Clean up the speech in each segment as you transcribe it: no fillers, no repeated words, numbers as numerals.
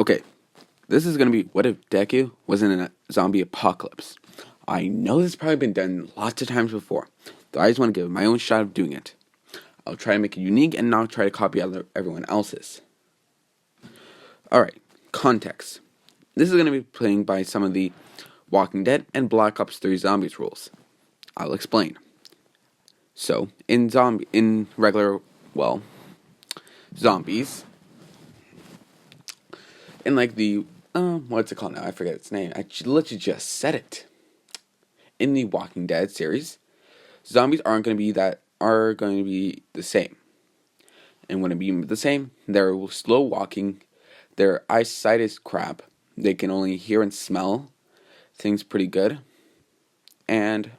Okay, this is gonna be what if Deku was in a zombie apocalypse. I know this has probably been done lots of times before, though I just want to give it my own shot of doing it. I'll try to make it unique and not try to copy everyone else's. Alright, context. This is going to be playing by some of the Walking Dead and Black Ops 3 Zombies rules. I'll explain. So, in regular zombies, in like the, what's it called now? I forget its name. I literally just said it. In the Walking Dead series, zombies are going to be the same. And when it be the same, they're slow walking, their eyesight is crap, they can only hear and smell things pretty good, and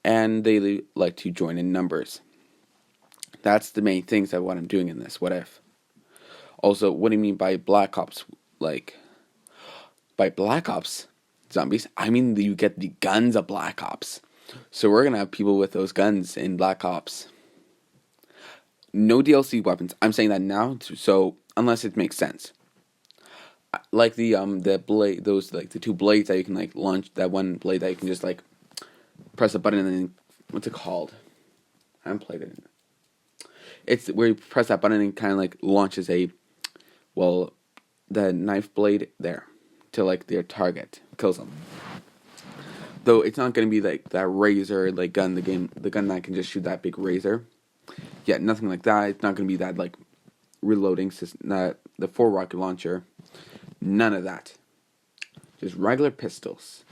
they like to join in numbers. That's the main things that what I'm doing in this. What if? Also, what do you mean by Black Ops? Like, by Black Ops zombies, I mean you get the guns of Black Ops. So we're gonna have people with those guns in Black Ops. No DLC weapons. I'm saying that now, so unless it makes sense. Like the blade, those like the two blades that you can like launch. That one blade that you can just like press a button and then what's it called? I haven't played it. It's where you press that button and it kind of like launches the knife blade there to like their target, kills them. Though it's not going to be like that razor like gun, the gun that can just shoot that big razor. Yeah, nothing like that. It's not going to be that like reloading system, the 4 rocket launcher. None of that. Just regular pistols.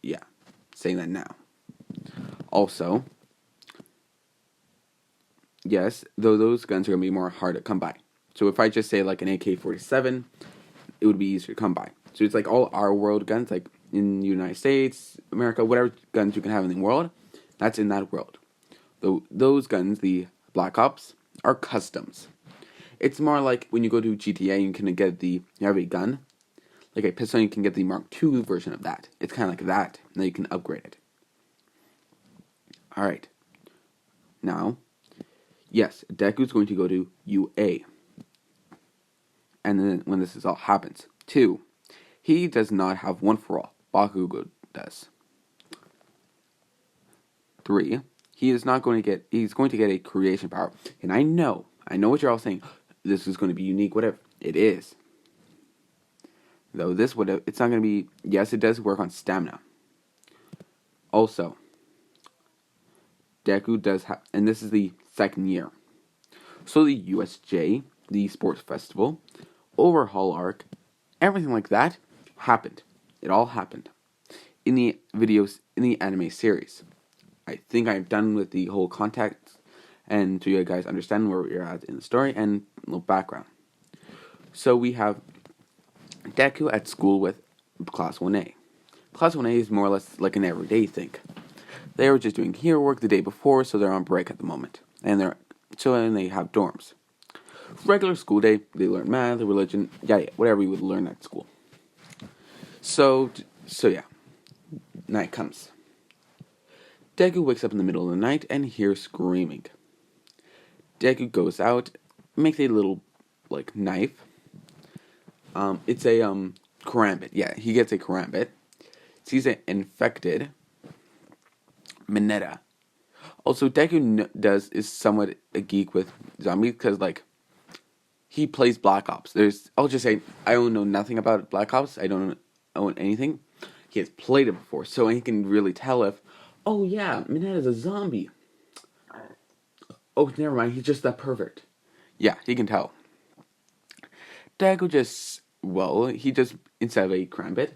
Yeah, saying that now. Also, yes, though those guns are going to be more hard to come by. So if I just say like an AK-47, it would be easier to come by. So it's like all our world guns, like in the United States, America, whatever guns you can have in the world, that's in that world. Though those guns, the Black Ops, are customs. It's more like when you go to GTA, you have a gun, like a pistol, you can get the Mark II version of that. It's kind of like that, and then you can upgrade it. Alright. Now, yes, Deku's going to go to UA. And then when this all happens. 2, he does not have one for all. Bakugo does. 3, he's going to get a creation power. And I know what you're all saying. This is going to be unique, whatever. It is. Though it's not going to be, yes, it does work on stamina. Also, Deku does have, and this is the second year. So the USJ, the sports festival, overhaul arc, everything like that happened. It all happened in the videos in the anime series. I think I'm done with the whole context, and so you guys understand where we're at in the story and a little background. So we have Deku at school with Class 1A. Class 1A is more or less like an everyday thing. They were just doing hero work the day before, so they're on break at the moment. And they have dorms. Regular school day, they learn math, religion, whatever you would learn at school. So yeah, night comes. Deku wakes up in the middle of the night and hears screaming. Deku goes out, makes a little like knife. It's a karambit. Yeah, he gets a karambit. Sees an infected Mineta. Also, Deku is somewhat a geek with zombies because like he plays Black Ops. I'll just say I don't know nothing about Black Ops. I don't own anything. He has played it before, so he can really tell if, oh yeah, Mineta's a zombie. Oh, never mind. He's just that perfect. Yeah, he can tell. Deku he just, instead of a karambit,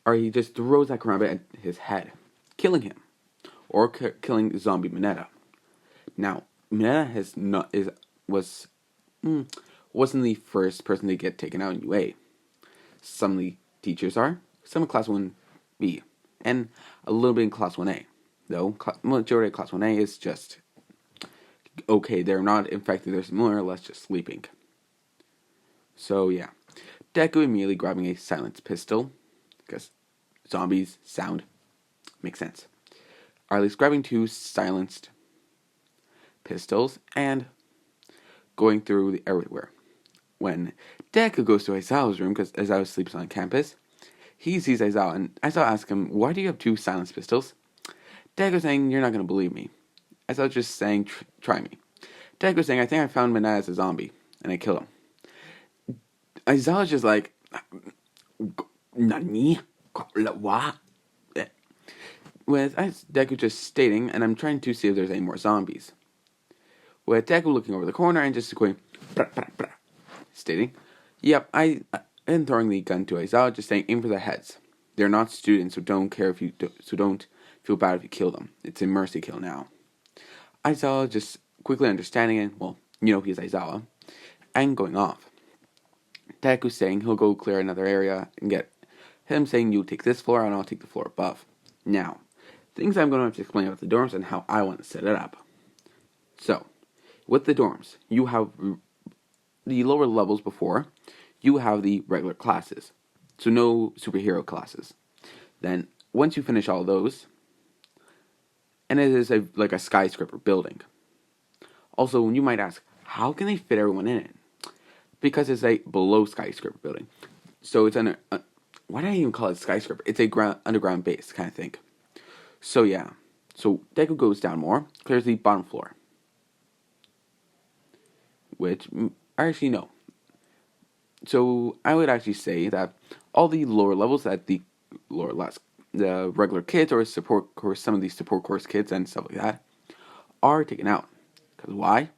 or he just throws that karambit at his head, killing him, or killing zombie Mineta. Now, Mineta wasn't the first person to get taken out in UA. Some of the teachers are, some of Class 1B, and a little bit in Class 1A. Though, majority of Class 1A is just okay, they're not infected, they're more or less just sleeping. So, yeah. Deku immediately grabbing a silenced pistol, because zombies sound makes sense. Or at least grabbing 2 silenced pistols and going through everywhere. when Deku goes to Aizawa's room, because Aizawa sleeps on campus, he sees Aizawa, and Aizawa asks him, "Why do you have two silence pistols?" Deku saying, "You're not going to believe me." Aizawa just saying, "Try me." Deku saying, "I think I found Mineta as a zombie, and I killed him." Aizawa's just like, "Nani? What?" With Deku just stating, and I'm trying to see if there's any more zombies. With Deku looking over the corner and just going, stating, "Yep, I am throwing the gun to Aizawa, just saying, aim for the heads. They're not students, so don't feel bad if you kill them. It's a mercy kill now." Aizawa just quickly understanding it, well, he's Aizawa, and going off. Deku saying he'll go clear another area and get him saying, "You take this floor and I'll take the floor above." Now, things I'm going to have to explain about the dorms and how I want to set it up. So, with the dorms, you have the lower levels before, you have the regular classes. So no superhero classes. Then, once you finish all those, and it is like a skyscraper building. Also, you might ask, how can they fit everyone in it? Because it's a below skyscraper building. So it's under, why did I even call it skyscraper? It's a underground base kind of thing. So yeah. So Deku goes down more, clears the bottom floor. Which, actually no. So I would actually say that all the lower levels at the the regular kids or support course, some of these support course kids and stuff like that, are taken out. Because why?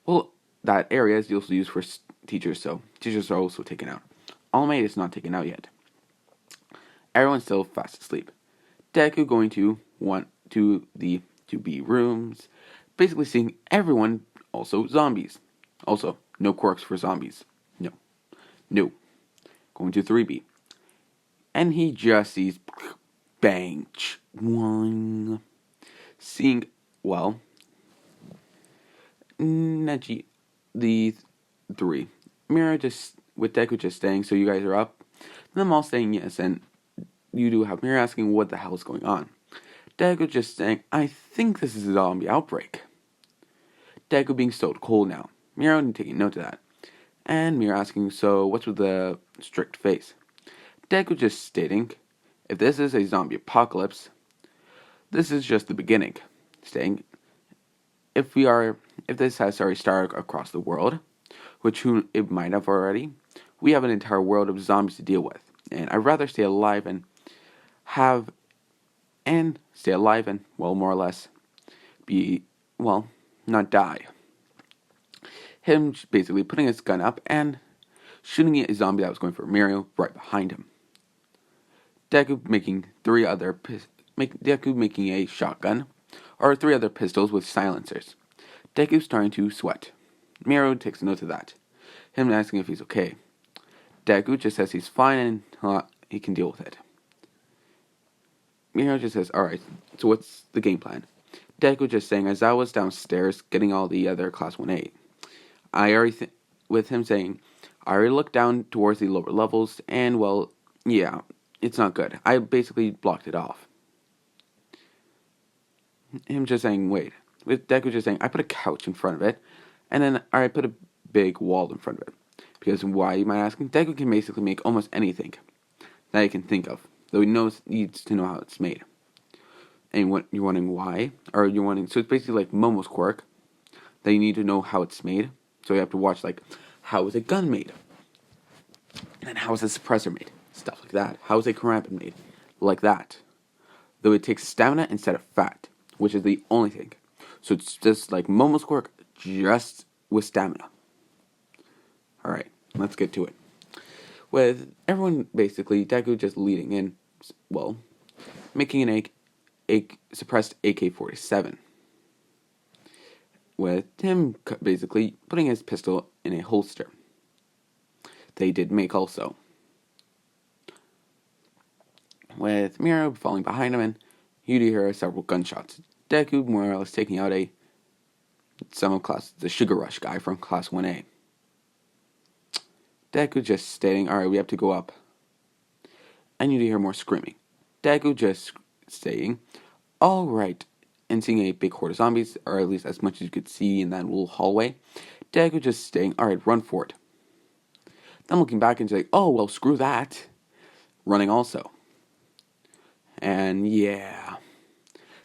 Well, that area is also used for teachers, so teachers are also taken out. All Might is not taken out yet. Everyone's still fast asleep. Deku going to the 2B rooms, basically seeing everyone also zombies. Also, no quirks for zombies. No. Going to 3B. And he just sees bang, one. Seeing, well, Neji, the 3. Mirio just, with Deku just staying, "So you guys are up?" And them all saying yes, and you do have Mirio asking what the hell is going on. Deku just saying, "I think this is a zombie outbreak." Deku being so cold now. Mirio taking note of that. And Mirio asking, "So what's with the strict face?" Deku just stating, "If this is a zombie apocalypse, this is just the beginning." Saying, if this has already started across the world, which it might have already, we have an entire world of zombies to deal with. And I'd rather stay alive and well, more or less, not die." Him basically putting his gun up and shooting at a zombie that was going for Mirio right behind him. Deku making a shotgun, or 3 other pistols with silencers. Deku starting to sweat. Mirio takes note of that. Him asking if he's okay. Deku just says he's fine and he can deal with it. Mirio just says, "Alright, so what's the game plan?" Deku just saying, Aizawa's downstairs getting all the other Class 1A. With him saying, "I already looked down towards the lower levels, and well, yeah, it's not good. I basically blocked it off." Him just saying, "Wait." With Deku just saying, "I put a couch in front of it, and then I put a big wall in front of it." Because why, you might ask? Deku can basically make almost anything that he can think of, though he needs to know how it's made. And what you're wondering why, so it's basically like Momo's quirk, that you need to know how it's made. So you have to watch, like, how is a gun made? And how is a suppressor made? Stuff like that. How is a karambit made? Like that. Though it takes stamina instead of fat, which is the only thing. So it's just like Momo's quirk, just with stamina. Alright, let's get to it. With everyone basically, Deku just leading in, well, making a suppressed AK-47. With him basically putting his pistol in a holster. They did make also. With Mirio falling behind him, and you do hear several gunshots. Deku more or less taking out the Sugar Rush guy from Class 1A. Deku just stating, "Alright, we have to go up." And you do hear more screaming. Deku just saying, "Alright," and seeing a big horde of zombies, or at least as much as you could see in that little hallway. Deku just saying, "Alright, run for it." Then looking back and saying, oh, well, screw that. Running also. And yeah.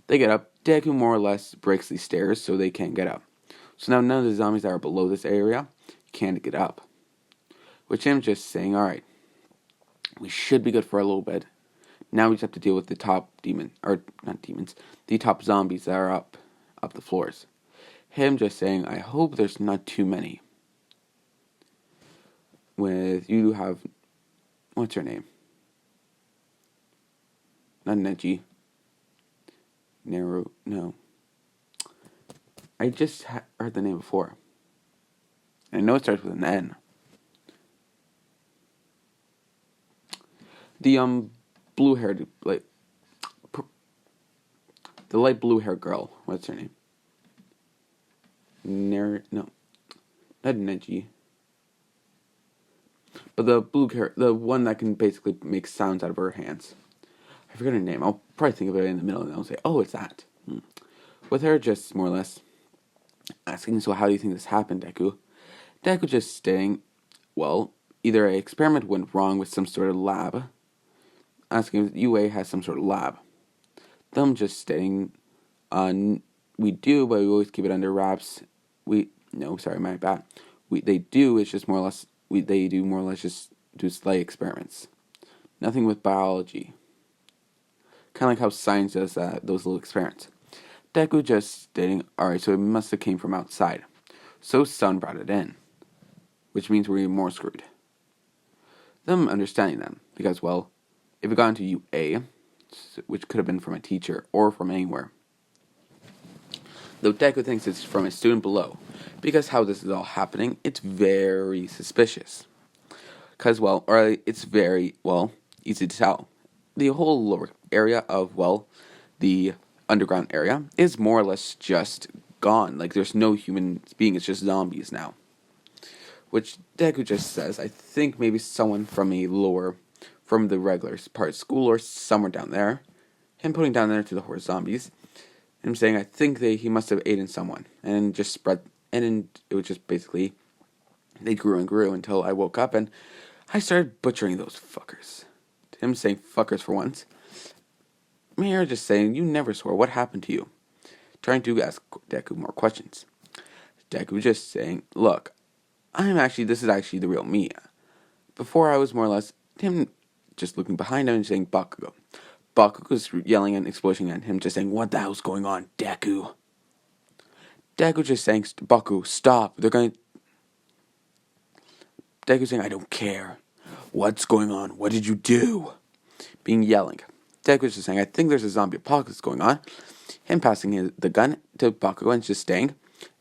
They get up. Deku more or less breaks these stairs so they can't get up. So now none of the zombies that are below this area can't get up. Which I'm just saying, alright, we should be good for a little bit. Now we just have to deal with the top the top zombies that are up the floors. Him just saying, I hope there's not too many. With you have, what's her name? Not Neji. Naru, no. I just heard the name before. I know it starts with an N. The blue-haired, like, the light blue-haired girl. What's her name? No, not Neji. But the blue hair, the one that can basically make sounds out of her hands. I forget her name. I'll probably think of it in the middle, and I'll say, "Oh, it's that." With her, just more or less asking, "So how do you think this happened, Deku?" Deku just stating, "Well, either an experiment went wrong with some sort of lab." Asking if UA has some sort of lab. Them just stating, "We do, but we always keep it under wraps. My bad. They do. It's just more or less. They do more or less just do slight experiments. Nothing with biology. Kind of like how science does those little experiments." Deku just stating, "Alright, so it must have came from outside. So Sun brought it in. Which means we're even more screwed." Them understanding them, because, well, if it got into UA, which could have been from a teacher or from anywhere, though Deku thinks it's from a student below, because how this is all happening, it's very suspicious. Because, well, or it's very, well, easy to tell. The whole lower area of, well, the underground area is more or less just gone. Like, there's no human being, it's just zombies now. Which Deku just says, I think maybe someone from from the regular part of school or somewhere down there, him putting down there to the horse zombies, him saying, I think he must have eaten someone, and just spread, and it was just basically, they grew and grew until I woke up and I started butchering those fuckers. Him saying fuckers for once. Mirio just saying, you never swore, what happened to you? Trying to ask Deku more questions. Deku just saying, look, this is actually the real me. Before I was more or less, him just looking behind him and saying, Bakugo. Bakugo's yelling and exploding at him, just saying, what the hell's going on, Deku? Deku just saying, Baku, stop, Deku saying, I don't care. What's going on? What did you do? Being yelling. Deku just saying, I think there's a zombie apocalypse going on. Him passing the gun to Bakugo and just saying,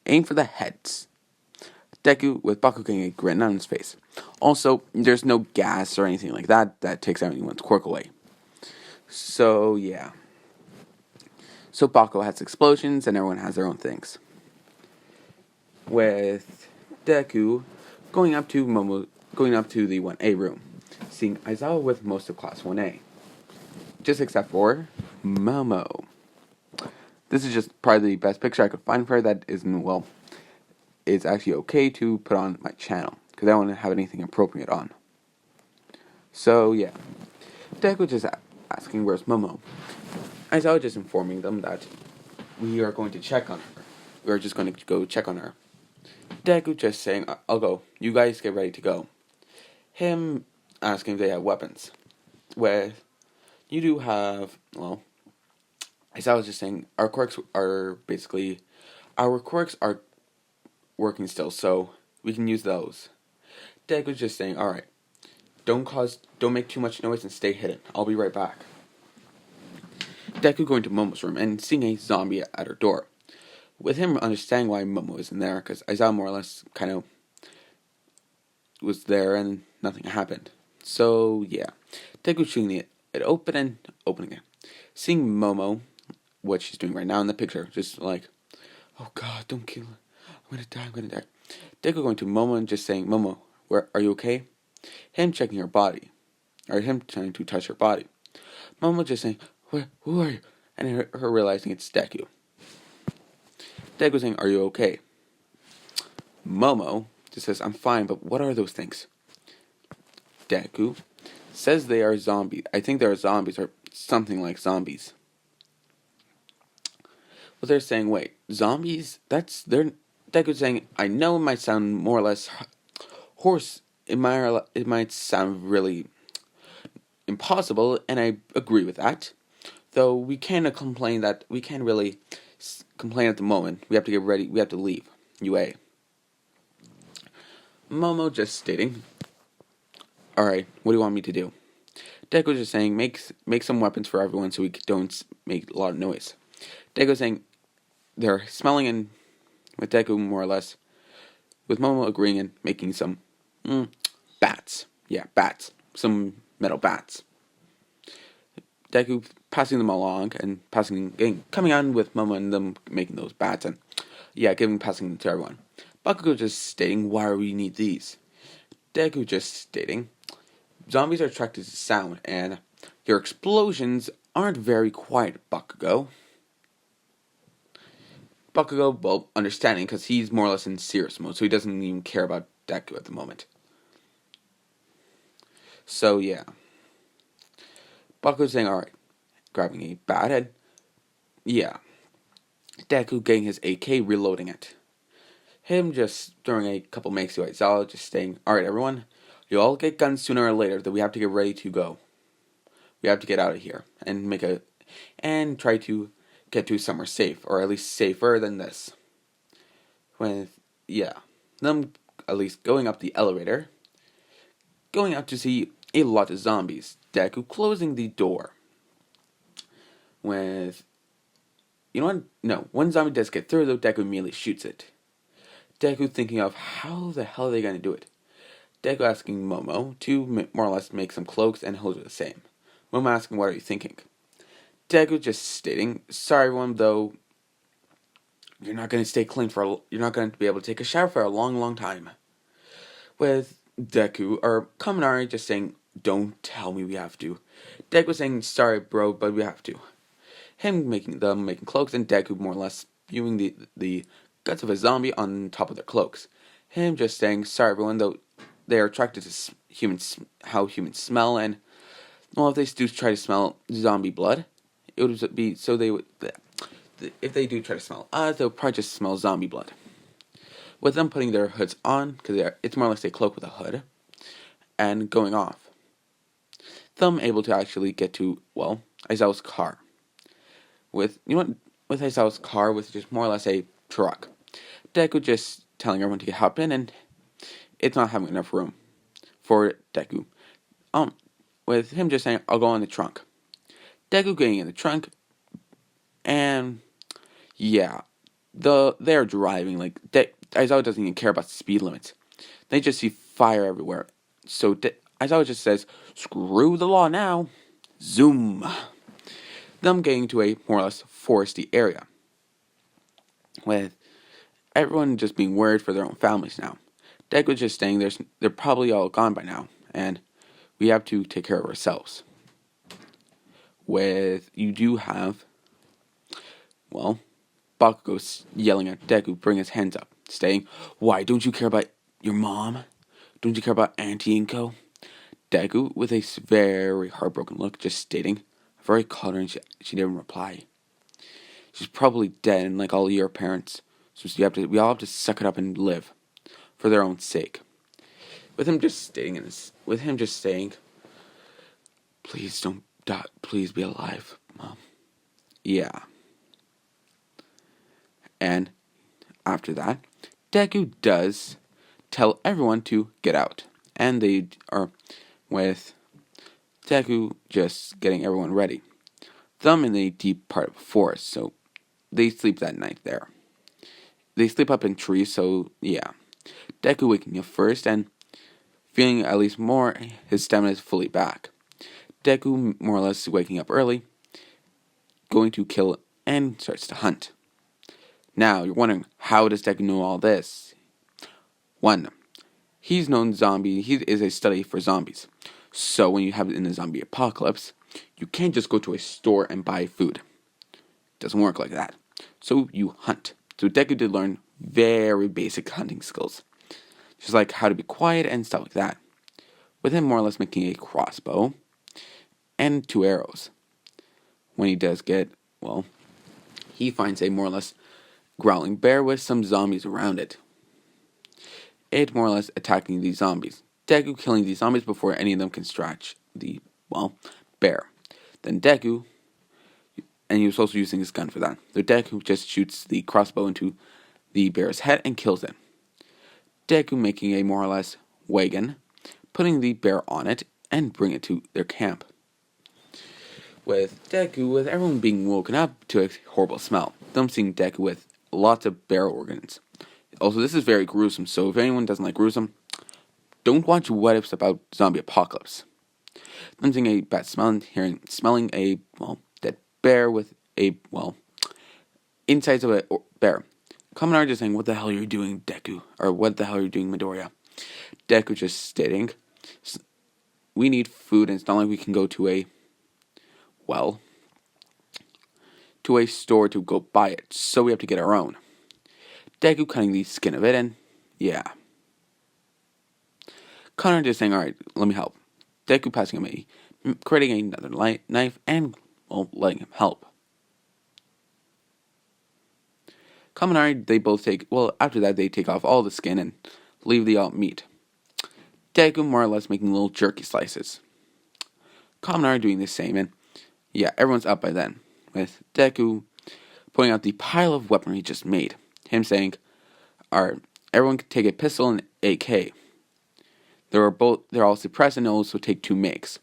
aim for the heads. Deku with Bakugo getting a grin on his face. Also, there's no gas or anything like that takes anyone's quirk away. So, yeah. So Bakugo has explosions and everyone has their own things. With Deku going up to the 1A room, seeing Aizawa with most of Class 1A. Just except for Momo. This is just probably the best picture I could find for her that isn't, well, it's actually okay to put on my channel, because I don't want to have anything appropriate on. So, yeah. Deku just asking, where's Momo? Aizawa just informing them that we are going to check on her. We are just going to go check on her. Deku just saying, I'll go. You guys get ready to go. Him asking if they have weapons. Where you do have, well, as I was just saying, our quirks are working still, so we can use those. Deku was just saying, alright, don't make too much noise and stay hidden. I'll be right back. Deku going to Momo's room and seeing a zombie at her door. With him understanding why Momo isn't there, because Aizawa more or less kind of was there and nothing happened. So, yeah. Deku shooting it open and opening it. Seeing Momo, what she's doing right now in the picture, just like, oh god, don't kill her. I'm gonna die. Deku going to Momo and just saying, Momo, are you okay? Him checking her body. Or him trying to touch her body. Momo just saying, who are you? And her realizing it's Deku. Deku saying, are you okay? Momo just says, I'm fine, but what are those things? Deku says they are zombies. I think they are zombies or something like zombies. But they're saying, wait, zombies? Deku's saying, I know it might sound more or less hoarse. It might sound really impossible, and I agree with that. Though we can't complain that we can't really complain at the moment. We have to get ready. We have to leave. UA. Momo just stating, all right, what do you want me to do? Deku just saying, make some weapons for everyone so we don't make a lot of noise. Deku saying they're smelling and with Deku more or less, with Momo agreeing and making some bats. Yeah, bats. Some metal bats. Deku passing them along and coming on with Momo and them making those bats and passing them to everyone. Bakugo just stating, why do we need these? Deku just stating, zombies are attracted to sound and your explosions aren't very quiet, Bakugo. Bakugo, well, understanding because he's more or less in serious mode, so he doesn't even care about Deku at the moment. So yeah. Bakugo's saying, alright, grabbing a bat head. Yeah. Deku getting his AK, reloading it. Him just throwing a couple makes to Aizawa, just saying, alright everyone, you all get guns sooner or later, that we have to get ready to go. We have to get out of here and try to get to somewhere safe, or at least safer than this. Them at least going up the elevator, going out to see a lot of zombies. Deku closing the door. You know what? No, one zombie does get through, though Deku immediately shoots it. Deku thinking of how the hell are they going to do it. Deku asking Momo to more or less make some cloaks, and he'll do the same. Momo asking, what are you thinking? Deku just stating, sorry everyone, though, you're not going to stay clean you're not going to be able to take a shower for a long, long time. With Deku, or Kaminari just saying, don't tell me we have to. Deku saying, sorry bro, but we have to. Him making cloaks, and Deku more or less viewing the guts of a zombie on top of their cloaks. Him just saying, sorry everyone, though they are attracted to how humans smell, and well, if they do try to smell zombie blood, it would be so they would. If they do try to smell us, they'll probably just smell zombie blood. With them putting their hoods on, because it's more or less a cloak with a hood, and going off. Them able to actually get to, well, Aizawa's car. With Aizawa's car, with just more or less a truck. Deku just telling everyone to hop in, and it's not having enough room for Deku. With him just saying, I'll go in the trunk. Deku getting in the trunk, and yeah, they're driving like Aizawa doesn't even care about speed limits. They just see fire everywhere. So Aizawa just says, "Screw the law now." Zoom. Them getting to a more or less foresty area, with everyone just being worried for their own families now. Deku's just saying they're probably all gone by now, and we have to take care of ourselves. You do have, well, Bakugo yelling at Deku, bring his hands up, saying, why, don't you care about your mom? Don't you care about Auntie Inko? Deku, with a very heartbroken look, just stating, I've already called her and she didn't reply. She's probably dead, and like all your parents, so we all have to suck it up and live, for their own sake. With him just saying, please don't die, please be alive, Mom. Yeah. And after that, Deku does tell everyone to get out. And they are with Deku just getting everyone ready. Them in the deep part of the forest, so they sleep that night there. They sleep up in trees, so yeah. Deku waking up first and feeling at least more, his stamina is fully back. Deku more or less waking up early, going to kill and starts to hunt. Now, you're wondering, how does Deku know all this? 1. He is a study for zombies. So when you have it in a zombie apocalypse, you can't just go to a store and buy food. It doesn't work like that. So you hunt. So Deku did learn very basic hunting skills. Just like how to be quiet and stuff like that. with him more or less making a crossbow and 2 arrows. When he does get, well, he finds a more or less growling bear with some zombies around it. It more or less attacking these zombies. Deku killing these zombies before any of them can stretch the, well, bear. Then Deku, and he was also using his gun for that. So Deku just shoots the crossbow into the bear's head and kills it. Deku making a more or less wagon, putting the bear on it, and bring it to their camp. With Deku, with everyone being woken up to a horrible smell. Them seeing Deku with lots of bear organs. Also, this is very gruesome, so if anyone doesn't like gruesome, don't watch what ifs about zombie apocalypse. Them seeing a bad smell, smelling a, well, dead bear with a, well, insides of a bear. Kaminari just saying, "What the hell are you doing, Deku?" Or, "What the hell are you doing, Midoriya?" Deku just stating, "We need food, and it's not like we can go to a, well, to a store to go buy it, so we have to get our own." Deku cutting the skin of it, and yeah. Connor just saying, "Alright, let me help." Deku passing him creating another knife, and, well, letting him help. Kaminari, they both after that they take off all the skin and leave the meat. Deku more or less making little jerky slices. Kaminari doing the same, and yeah, everyone's up by then, with Deku pointing out the pile of weaponry he just made. Him saying, "Alright, everyone can take a pistol and AK. They're all suppressed and also take 2 makes."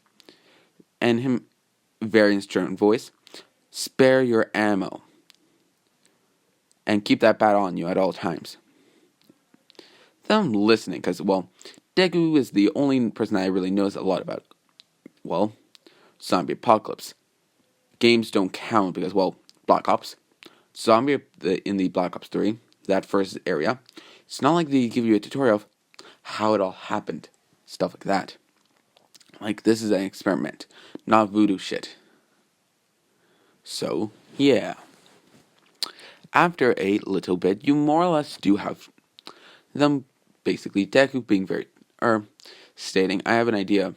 And him, very stern voice, "Spare your ammo. And keep that bat on you at all times." Them listening, because, well, Deku is the only person I really knows a lot about, well, zombie apocalypse. Games don't count because, well, Black Ops. In the Black Ops 3, that first area, it's not like they give you a tutorial of how it all happened. Stuff like that. Like, this is an experiment, not voodoo shit. So, yeah. After a little bit, you more or less do have them, basically, Deku being stating, "I have an idea."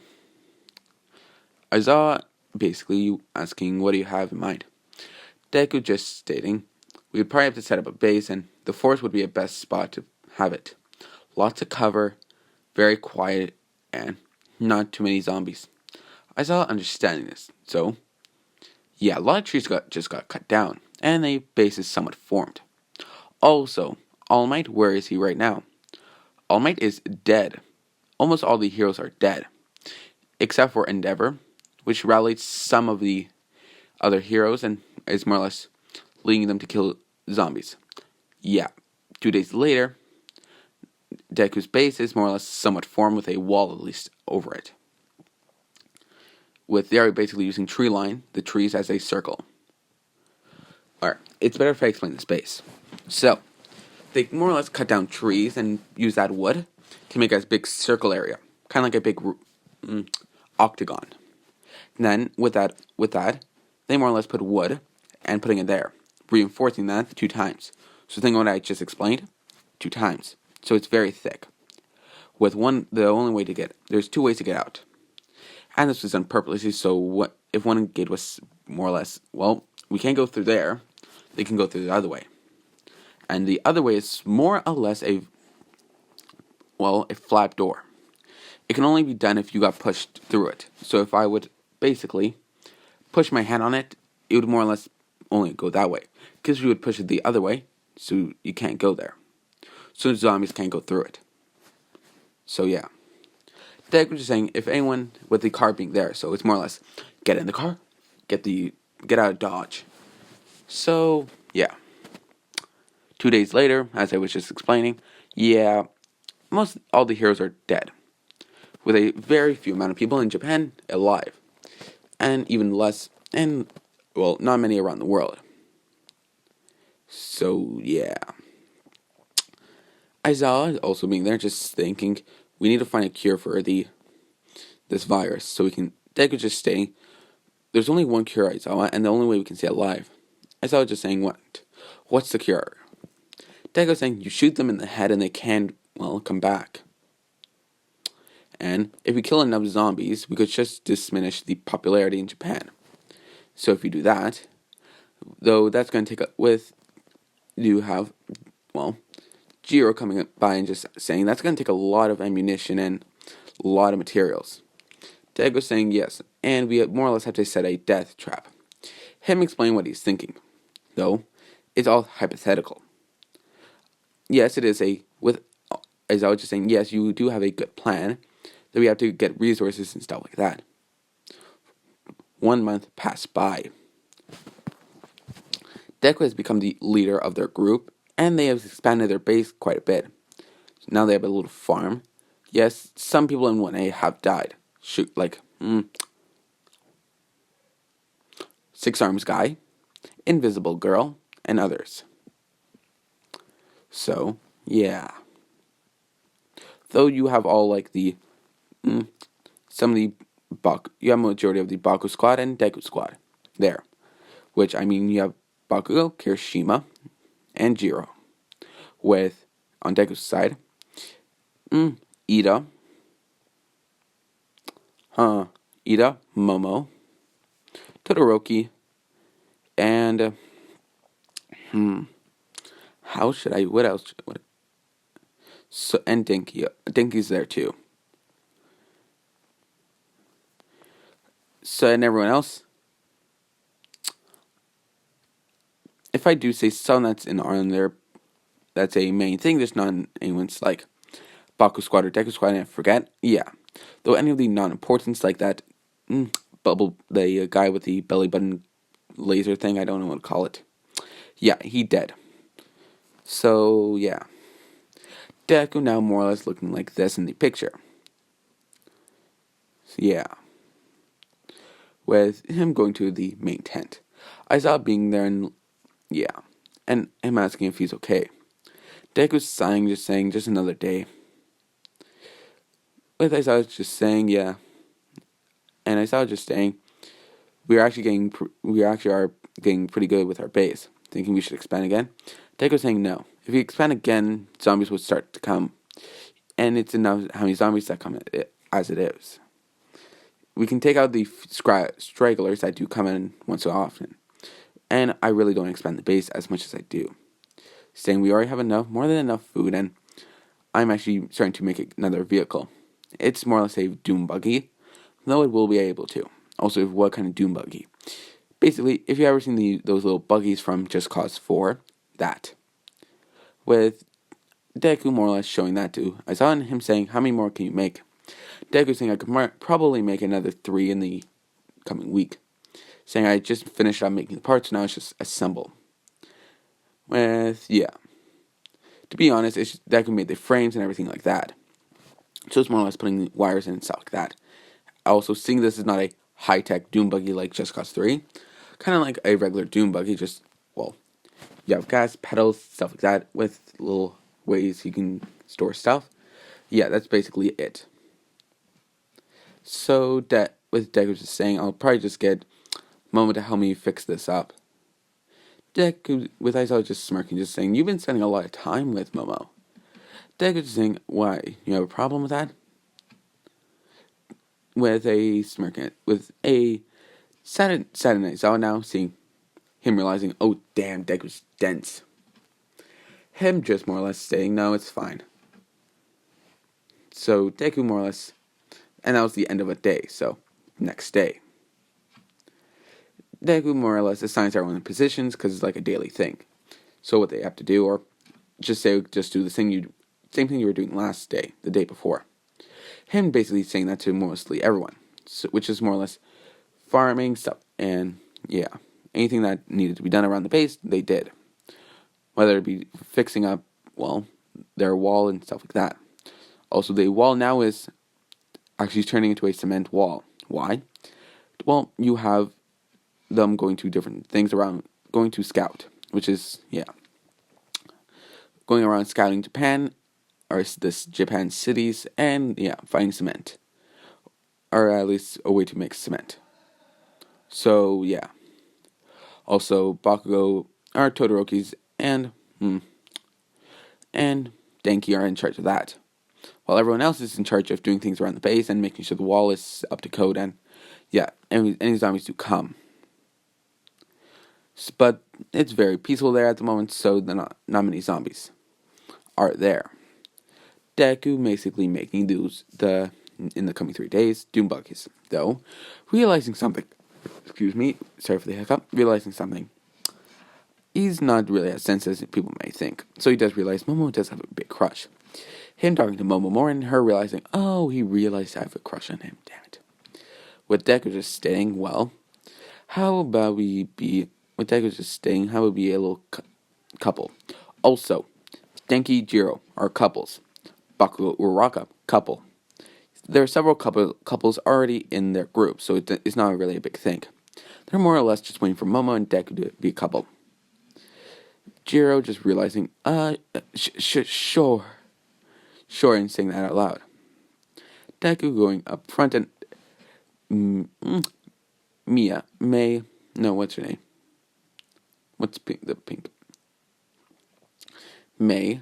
Aizawa basically asking, "What do you have in mind?" Deku just stating, "We would probably have to set up a base, and the forest would be a best spot to have it. Lots of cover, very quiet, and not too many zombies." Aizawa understanding this, so yeah, a lot of trees just got cut down, and the base is somewhat formed. Also, All Might, where is he right now? All Might is dead. Almost all the heroes are dead, except for Endeavor, which rallied some of the other heroes and is more or less leading them to kill zombies. Yeah, 2 days later, Deku's base is more or less somewhat formed with a wall at least over it. They are basically using the trees as a circle. Alright, it's better if I explain this base. So, they more or less cut down trees and use that wood to make a big circle area. Kind of like a big octagon. And then, with that, they more or less put wood and putting it there, reinforcing that 2 times. So think of what I just explained, 2 times. So it's very thick. There's 2 ways to get out. And this was done purposely, so if one gate was more or less, well, we can't go through there, they can go through the other way. And the other way is more or less a flap door. It can only be done if you got pushed through it. So if I would basically push my hand on it, it would more or less only go that way. Because you would push it the other way, so you can't go there. So zombies can't go through it. So yeah. Deku was just saying, if anyone with the car being there, so it's more or less get in the car, get out of Dodge. So yeah. 2 days later, as I was just explaining, yeah, all the heroes are dead, with a very few amount of people in Japan alive, and even less, and well, not many around the world. So yeah. Aizawa also being there, just thinking, we need to find a cure for this virus, so we can. Deku just saying, there's only one cure, Aizawa, and the only way we can stay alive. Aizawa just saying, what? What's the cure? Deku saying, you shoot them in the head and they can, come back. And if we kill enough zombies, we could just diminish the popularity in Japan. So if you do that, though that's going to take you have, well, Jiro coming by and just saying that's going to take a lot of ammunition and a lot of materials. Deku saying yes, and we more or less have to set a death trap. Him explain what he's thinking, though it's all hypothetical. Yes, it is as I was just saying, yes, you do have a good plan, that we have to get resources and stuff like that. 1 month passed by. Deku has become the leader of their group, and they have expanded their base quite a bit. Now they have a little farm. Yes, some people in 1A have died. Six Arms Guy, Invisible Girl, and others. So, yeah. Though you have all like you have majority of the Baku squad and Deku squad there. Which, I mean, you have Bakugo, Kirishima, and Jiro. With, on Deku's side, Ida, Momo, Todoroki, and, what else? So, and Denki. Denki's there too. So, and everyone else, if I do say some that's in on there, that's a main thing. There's not anyone's like Baku Squad or Deku Squad, and I forget. Yeah. Though any of the non-importance like that, the guy with the belly button laser thing, I don't know what to call it. Yeah, he dead. So, yeah. Deku now more or less looking like this in the picture. So, yeah. With him going to the main tent. Aizawa being there and, yeah. And him asking if he's okay. Deku's sighing, just saying, just another day. With Aizawa just saying, yeah. And Aizawa just saying, we actually are getting pretty good with our base. Thinking we should expand again. Deku saying no. If we expand again, zombies would start to come. And it's enough how many zombies that come as it is. We can take out the stragglers that do come in once so often. And I really don't expand the base as much as I do. Saying we already have more than enough food, and I'm actually starting to make another vehicle. It's more or less a doom buggy, though it will be able to. Also, what kind of doom buggy? Basically, if you've ever seen those little buggies from Just Cause 4, that. With Deku more or less showing that to Aizawa and him saying, how many more can you make? Deku saying I could probably make another 3 in the coming week. Saying I just finished up making the parts, now it's just assemble. Yeah. To be honest, Deku made the frames and everything like that. So it's more or less putting the wires in and stuff like that. Also, seeing this is not a high-tech Doom buggy like Just Cause 3. Kind of like a regular Doom buggy, just, you have gas, pedals, stuff like that, with little ways you can store stuff. Yeah, that's basically it. So, with Deku just saying, I'll probably just get Momo to help me fix this up. Deku, with Aizawa just smirking, just saying, you've been spending a lot of time with Momo. Deku just saying, why? You have a problem with that? With a smirking, with a sad Aizawa now, seeing him realizing, oh damn, Deku's dense. Him just more or less saying, no, it's fine. So Deku more or less, and that was the end of a day, so next day. Deku more or less assigns everyone in positions because it's like a daily thing. So what they have to do, or just do the same thing you were doing last day, the day before. Him basically saying that to mostly everyone, which is more or less farming stuff, and yeah, anything that needed to be done around the base, they did. Whether it be fixing up, their wall and stuff like that. Also, the wall now is actually turning into a cement wall. Why? Well, you have them going to different things around, going to scout, which is, going around scouting Japan, or this Japan cities, and, finding cement. Or at least a way to make cement. So, yeah. Also, Bakugo, or Todoroki's, and Denki are in charge of that. while everyone else is in charge of doing things around the base and making sure the wall is up to code, and yeah, any zombies do come. But it's very peaceful there at the moment, so not many zombies are there. Deku basically making in the coming 3 days, doom buggies, though, realizing something. Excuse me, sorry for the hiccup. Realizing something. He's not really as sensitive as people may think. So he does realize Momo does have a big crush. Him talking to Momo more and her realizing, oh, he realized I have a crush on him, damn it. With Deku just staying, well, how about we be, with Deku just staying, how about we be a little couple. Also, Denki Jiro are couples. Bakugo Uraraka, couple. There are several couples already in their group, so it's not really a big thing. They're more or less just waiting for Momo and Deku to be a couple. Jiro just realizing, sure, and saying that out loud. Deku going up front and what's her name? What's pink? The pink. May.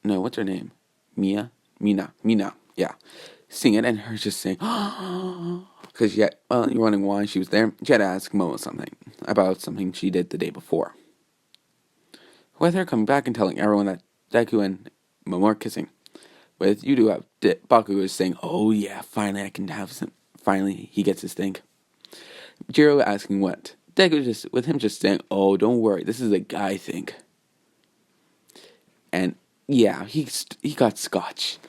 No, what's her name? Mina, yeah. Sing it and her just saying, because you're wondering why she was there. She had to ask Momo something about something she did the day before. With her coming back and telling everyone that Deku and Momo are kissing. With you do have Bakugo is saying, oh yeah, finally I can have some. Finally he gets his thing. Jiro asking what? Deku just saying, oh don't worry, this is a guy thing. And yeah, he got scotch.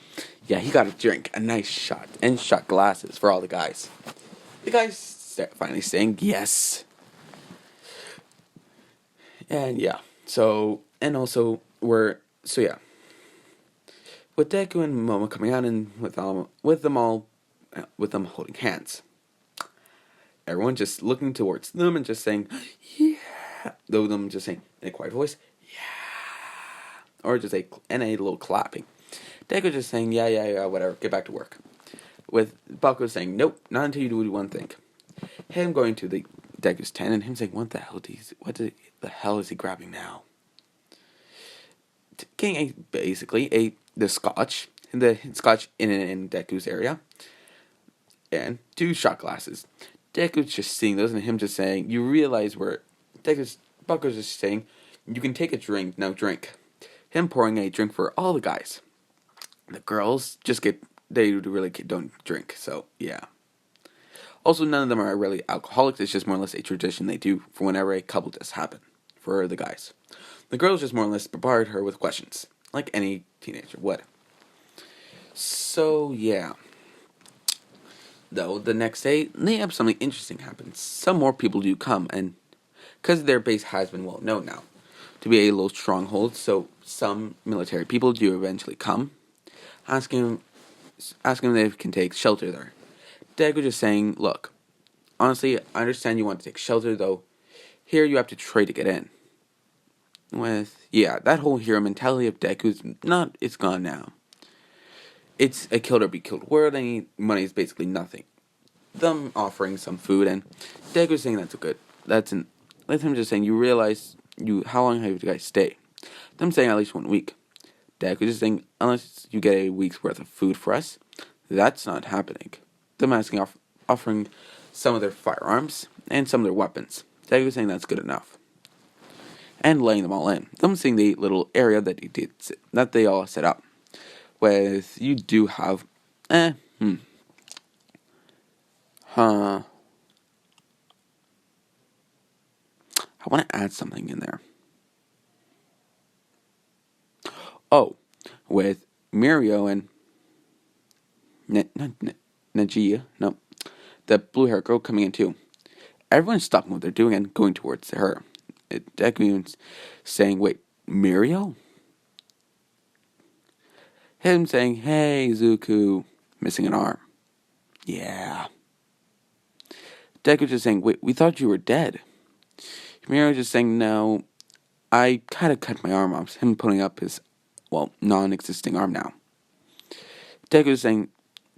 Yeah, he got a drink, a nice shot, and shot glasses for all the guys. The guys finally saying yes. And yeah, with Deku and Momo coming out and with them holding hands. Everyone just looking towards them and just saying, yeah. Though them just saying in a quiet voice, yeah. Or just a little clapping. Deku just saying, yeah, whatever, get back to work. With Bakugo saying, nope, not until you do one thing. Him going to the Deku's tent and him saying, what the hell is he grabbing now? Getting the scotch in Deku's area, and 2 shot glasses. Deku's just seeing those and him just saying, you realize where Bakugo's just saying, you can take a drink, now drink. Him pouring a drink for all the guys. The girls they really don't drink, so yeah. Also, none of them are really alcoholics. It's just more or less a tradition they do for whenever a couple does happen for the guys. The girls just more or less bombard her with questions, like any teenager would. So yeah. Though the next day, they have something interesting happen. Some more people do come, and because their base has been well known now to be a little stronghold, so some military people do eventually come, asking if they can take shelter there. Deku just saying, look, honestly, I understand you want to take shelter, though here you have to trade to get in. That whole hero mentality of Deku it's gone now. It's a kill or be killed world, and money is basically nothing. Them offering some food, and Deku saying with him just saying, you realize, how long have you guys stay? Them saying at least 1 week. Deku just saying, unless you get a week's worth of food for us, that's not happening. Them offering some of their firearms and some of their weapons. Deku saying that's good enough. And laying them all in. Them seeing the little area that they all set up. With you do have I want to add something in there. Oh, with Mirio and Najia, no, the blue hair girl coming in too. Everyone's stopping what they're doing and going towards her. Deku saying, wait, Mirio? Him saying, hey, Zuko, missing an arm. Yeah. Deku just saying, wait, we thought you were dead. Mirio just saying, no, I kind of cut my arm off. Him putting up his, non-existing arm now. Deku just saying,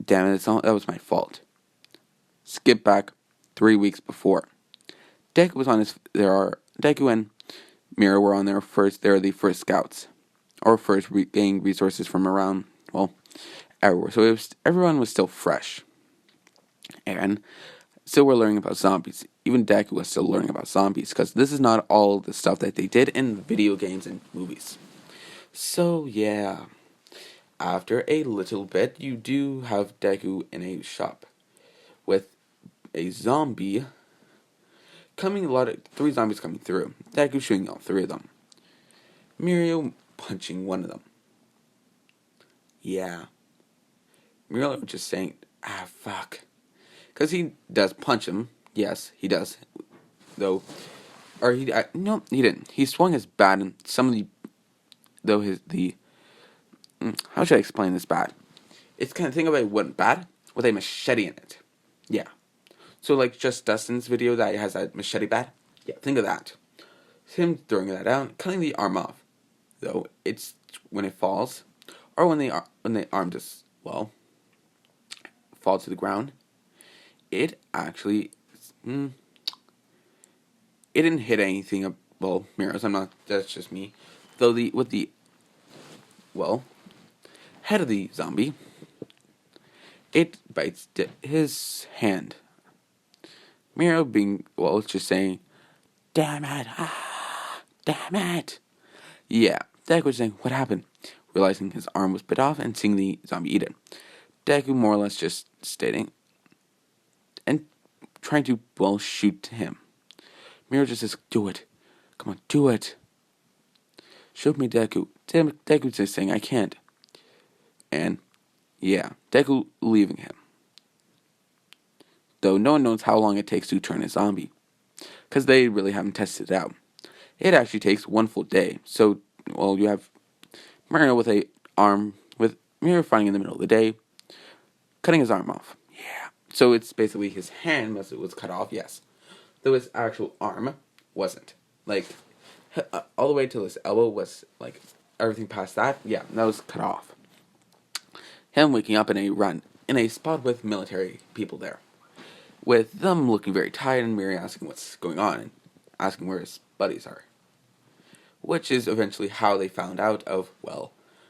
damn it, that was my fault. Skip back 3 weeks before. Deku and Mirio were on their first, they were the first scouts. or first getting resources from around, well, everywhere. So everyone was still fresh. And still we're learning about zombies. Even Deku was still learning about zombies, because this is not all the stuff that they did in video games and movies. So, yeah. After a little bit, you do have Deku in a shop with a zombie three zombies coming through. Deku shooting all three of them. Mirio punching one of them. Yeah. Mirio just saying, fuck. Because he does punch him. Yes, he does. Though, or no, he didn't. He swung his bat and some of how should I explain this bat? It's kind of, think of a wooden bat with a machete in it. Yeah. So like just Dustin's video that has that machete bat. Yeah, think of that. It's him throwing that out, cutting the arm off. Though it's when it falls, or when the arm just falls to the ground. It actually, it didn't hit anything. Well, mirrors. That's just me. Though with the head of the zombie, it bites his hand. Miro just saying, "Damn it, damn it." Yeah, Deku was saying, "What happened?" Realizing his arm was bit off and seeing the zombie eat it. Deku more or less just stating and trying to, shoot him. Miro just says, "Do it. Come on, do it. Shoot me, Deku." Deku just saying, "I can't." And, yeah, Deku leaving him. Though no one knows how long it takes to turn a zombie, because they really haven't tested it out. It actually takes one full day. So, you have Mirio with Mirio finding in the middle of the day, cutting his arm off. Yeah. So it's basically his hand was cut off, yes. Though his actual arm wasn't. Like, all the way till his elbow was, like, everything past that, yeah, that was cut off. Him waking up in a spot with military people there. With them looking very tired and Mirio asking what's going on and asking where his buddies are. Which is eventually how they found out of,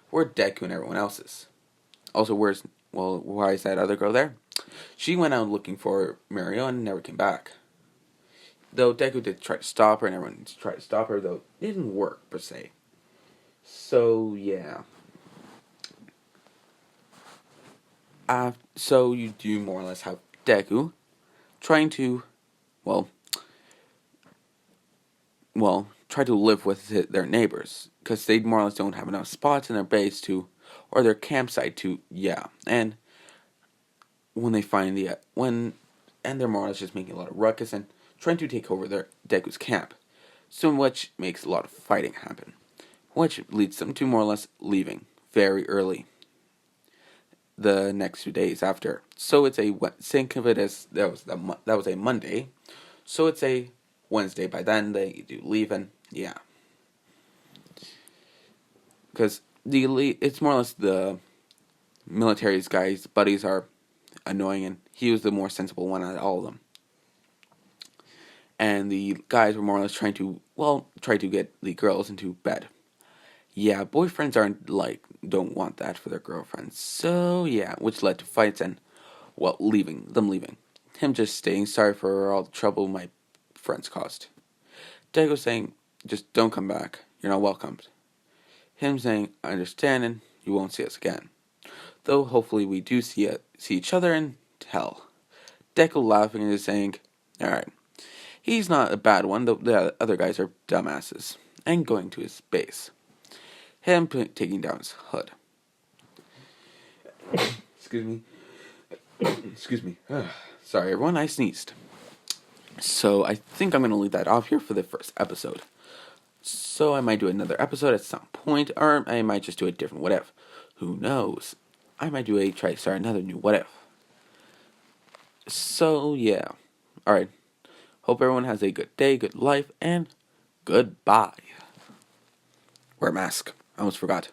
where Deku and everyone else is. Also, why is that other girl there? She went out looking for Mirio and never came back. Though Deku did try to stop her and everyone tried to stop her, though it didn't work, per se. So, yeah. So you do more or less have Deku trying to, try to live with their neighbors, because they more or less don't have enough spots in their base or their campsite to, and when they find and they're more or less just making a lot of ruckus and trying to take over their Deku's camp, so which makes a lot of fighting happen, which leads them to more or less leaving very early the next 2 days after. So it's think of it as that was a Monday, so it's a Wednesday by then they do leave, and because it's more or less the military's guys buddies are annoying, and he was the more sensible one out of all of them. And the guys were more or less trying to get the girls into bed. Yeah, boyfriends don't want that for their girlfriends. So, which led to fights and, leaving. Him just saying, "Sorry for all the trouble my friends caused." Deku saying, "Just don't come back. You're not welcomed." Him saying, "I understand and you won't see us again. Though hopefully we do see each other in hell." Deku laughing and just saying, "Alright. He's not a bad one, though the other guys are dumbasses." And going to his base. Him taking down his hood. Excuse me. Excuse me. Sorry, everyone, I sneezed. So I think I'm going to leave that off here for the first episode. So I might do another episode at some point, or I might just do a different what if. Who knows? I might try to start another new what if. So, yeah. Alright. Hope everyone has a good day, good life, and goodbye. Wear a mask. I almost forgot.